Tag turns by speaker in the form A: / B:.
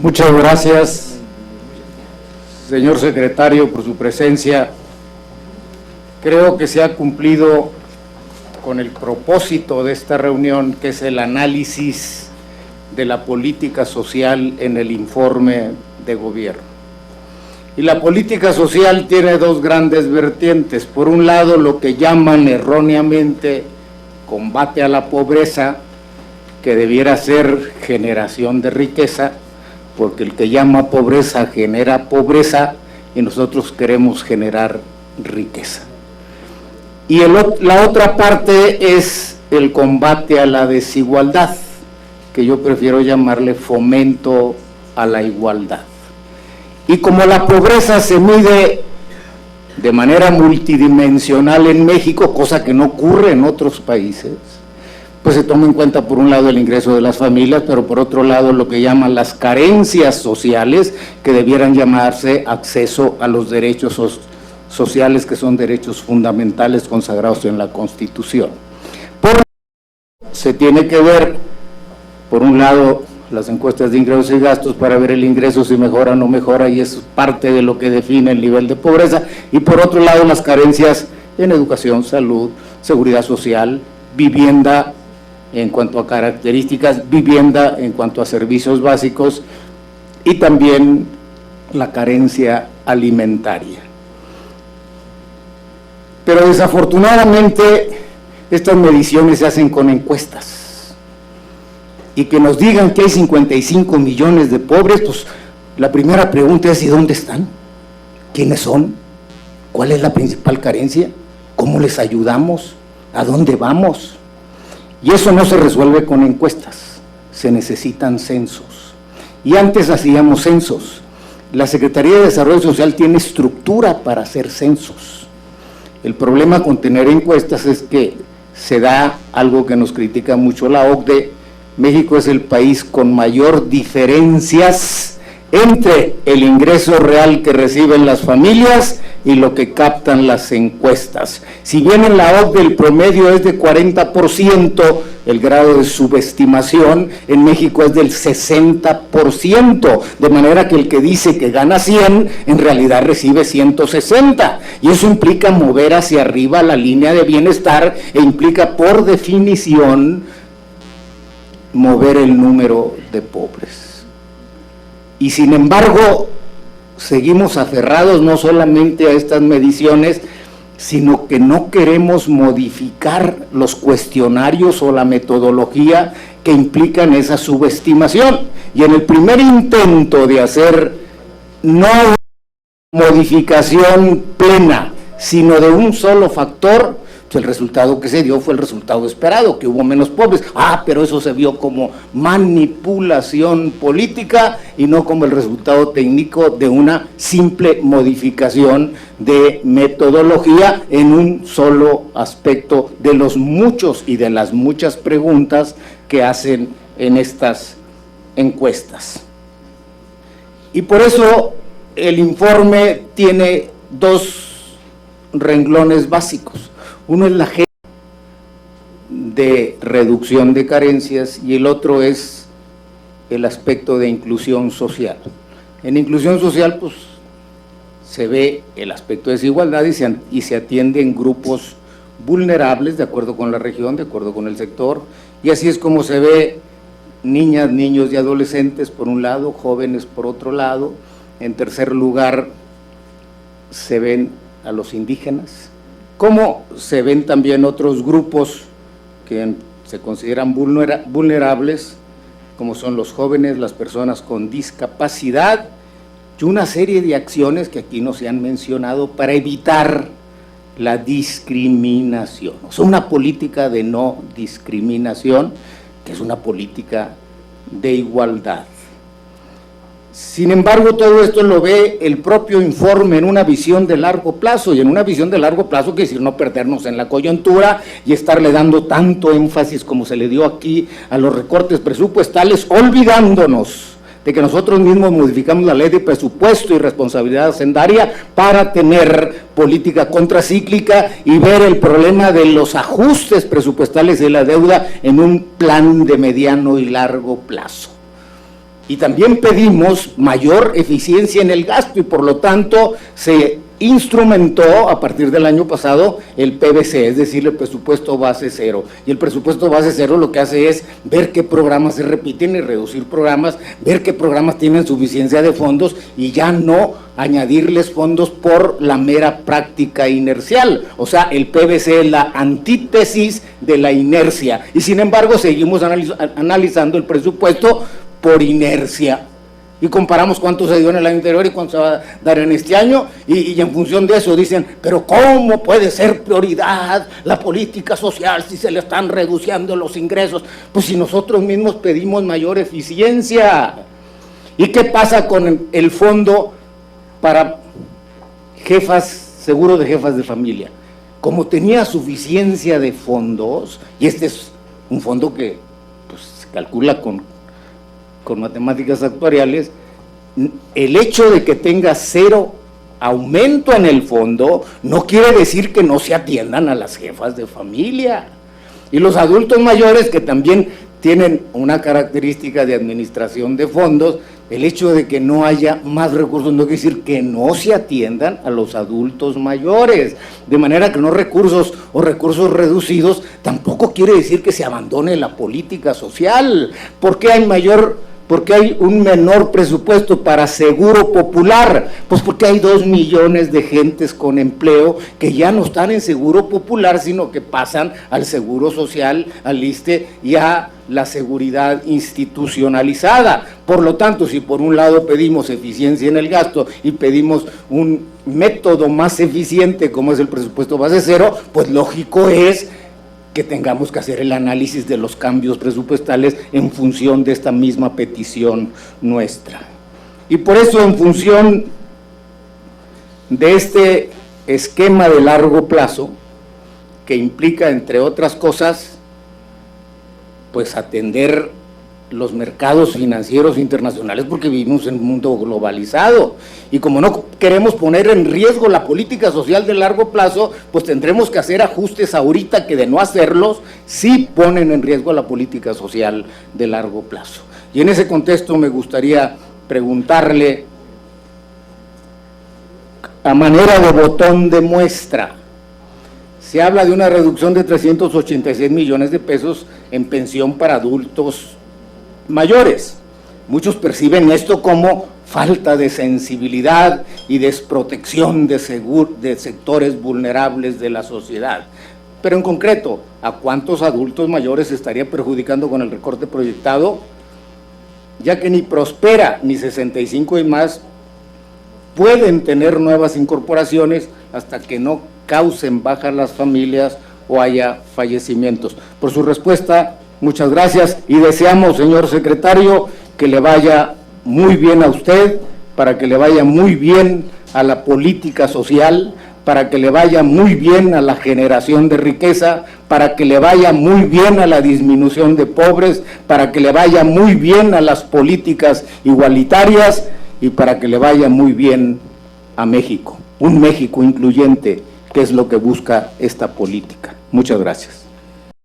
A: Muchas gracias, señor secretario, por su presencia. Creo que se ha cumplido con el propósito de esta reunión, que es el análisis de la política social en el informe de gobierno. Y la política social tiene dos grandes vertientes. Por un lado, lo que llaman erróneamente combate a la pobreza, que debiera ser generación de riqueza, porque el que llama pobreza genera pobreza y nosotros queremos generar riqueza. Y la otra parte es el combate a la desigualdad, que yo prefiero llamarle fomento a la igualdad. Y como la pobreza se mide de manera multidimensional en México, cosa que no ocurre en otros países, pues se toma en cuenta por un lado el ingreso de las familias, pero por otro lado lo que llaman las carencias sociales, que debieran llamarse acceso a los derechos sociales, que son derechos fundamentales consagrados en la Constitución. Se tiene que ver, por un lado, las encuestas de ingresos y gastos para ver el ingreso si mejora o no mejora, y es parte de lo que define el nivel de pobreza, y por otro lado las carencias en educación, salud, seguridad social, vivienda en cuanto a características, vivienda en cuanto a servicios básicos, y también la carencia alimentaria. Pero desafortunadamente estas mediciones se hacen con encuestas. Y que nos digan que hay 55 millones de pobres, pues la primera pregunta es: ¿y dónde están? ¿Quiénes son? ¿Cuál es la principal carencia? ¿Cómo les ayudamos? ¿A dónde vamos? Y eso no se resuelve con encuestas, se necesitan censos. Y antes hacíamos censos. La Secretaría de Desarrollo Social tiene estructura para hacer censos. El problema con tener encuestas es que se da algo que nos critica mucho la OCDE. México es el país con mayor diferencias entre el ingreso real que reciben las familias y lo que captan las encuestas. Si bien en la OCDE el promedio es de 40%, el grado de subestimación en México es del 60%, de manera que el que dice que gana 100, en realidad recibe 160, y eso implica mover hacia arriba la línea de bienestar e implica por definición mover el número de pobres. Y sin embargo, seguimos aferrados no solamente a estas mediciones, sino que no queremos modificar los cuestionarios o la metodología que implican esa subestimación. Y en el primer intento de hacer no una modificación plena, sino de un solo factor, el resultado que se dio fue el resultado esperado, que hubo menos pobres. Pero eso se vio como manipulación política y no como el resultado técnico de una simple modificación de metodología en un solo aspecto de los muchos y de las muchas preguntas que hacen en estas encuestas. Y por eso el informe tiene dos renglones básicos. Uno es la agenda de reducción de carencias y el otro es el aspecto de inclusión social. En inclusión social, pues, se ve el aspecto de desigualdad y se atienden grupos vulnerables de acuerdo con la región, de acuerdo con el sector, y así es como se ve niñas, niños y adolescentes por un lado, jóvenes por otro lado. En tercer lugar, se ven a los indígenas, como se ven también otros grupos que se consideran vulnerables, como son los jóvenes, las personas con discapacidad, y una serie de acciones que aquí no se han mencionado para evitar la discriminación. O sea, una política de no discriminación, que es una política de igualdad. Sin embargo, todo esto lo ve el propio informe en una visión de largo plazo, y en una visión de largo plazo quiere decir no perdernos en la coyuntura y estarle dando tanto énfasis como se le dio aquí a los recortes presupuestales, olvidándonos de que nosotros mismos modificamos la ley de presupuesto y responsabilidad hacendaria para tener política contracíclica y ver el problema de los ajustes presupuestales de la deuda en un plan de mediano y largo plazo. Y también pedimos mayor eficiencia en el gasto y por lo tanto se instrumentó a partir del año pasado el PBC, es decir, el presupuesto base cero. Y el presupuesto base cero lo que hace es ver qué programas se repiten y reducir programas, ver qué programas tienen suficiencia de fondos y ya no añadirles fondos por la mera práctica inercial. O sea, el PBC es la antítesis de la inercia y sin embargo seguimos analizando el presupuesto por inercia y comparamos cuánto se dio en el año anterior y cuánto se va a dar en este año y en función de eso dicen, pero ¿cómo puede ser prioridad la política social si se le están reduciendo los ingresos? Pues si nosotros mismos pedimos mayor eficiencia. ¿Y qué pasa con el fondo para seguro de jefas de familia? Como tenía suficiencia de fondos, y este es un fondo que pues, se calcula con matemáticas actuariales, el hecho de que tenga cero aumento en el fondo no quiere decir que no se atiendan a las jefas de familia. Y los adultos mayores que también tienen una característica de administración de fondos, el hecho de que no haya más recursos no quiere decir que no se atiendan a los adultos mayores, de manera que no recursos o recursos reducidos tampoco quiere decir que se abandone la política social. ¿Por qué hay un menor presupuesto para seguro popular? Pues porque hay 2 millones de gentes con empleo que ya no están en seguro popular, sino que pasan al seguro social, al ISSSTE y a la seguridad institucionalizada. Por lo tanto, si por un lado pedimos eficiencia en el gasto y pedimos un método más eficiente como es el presupuesto base cero, pues lógico es que tengamos que hacer el análisis de los cambios presupuestales en función de esta misma petición nuestra. Y por eso, en función de este esquema de largo plazo, que implica, entre otras cosas, pues atender los mercados financieros internacionales, porque vivimos en un mundo globalizado, y como no queremos poner en riesgo la política social de largo plazo, pues tendremos que hacer ajustes ahorita que de no hacerlos, sí ponen en riesgo la política social de largo plazo. Y en ese contexto me gustaría preguntarle, a manera de botón de muestra, se habla de una reducción de 386 millones de pesos en pensión para adultos mayores. Muchos perciben esto como falta de sensibilidad y desprotección de sectores vulnerables de la sociedad. Pero en concreto, ¿a cuántos adultos mayores se estaría perjudicando con el recorte proyectado? Ya que ni Prospera ni 65 y más pueden tener nuevas incorporaciones hasta que no causen bajas las familias o haya fallecimientos. Por su respuesta, muchas gracias y deseamos, señor secretario, que le vaya muy bien a usted, para que le vaya muy bien a la política social, para que le vaya muy bien a la generación de riqueza, para que le vaya muy bien a la disminución de pobres, para que le vaya muy bien a las políticas igualitarias y para que le vaya muy bien a México, un México incluyente, que es lo que busca esta política. Muchas gracias.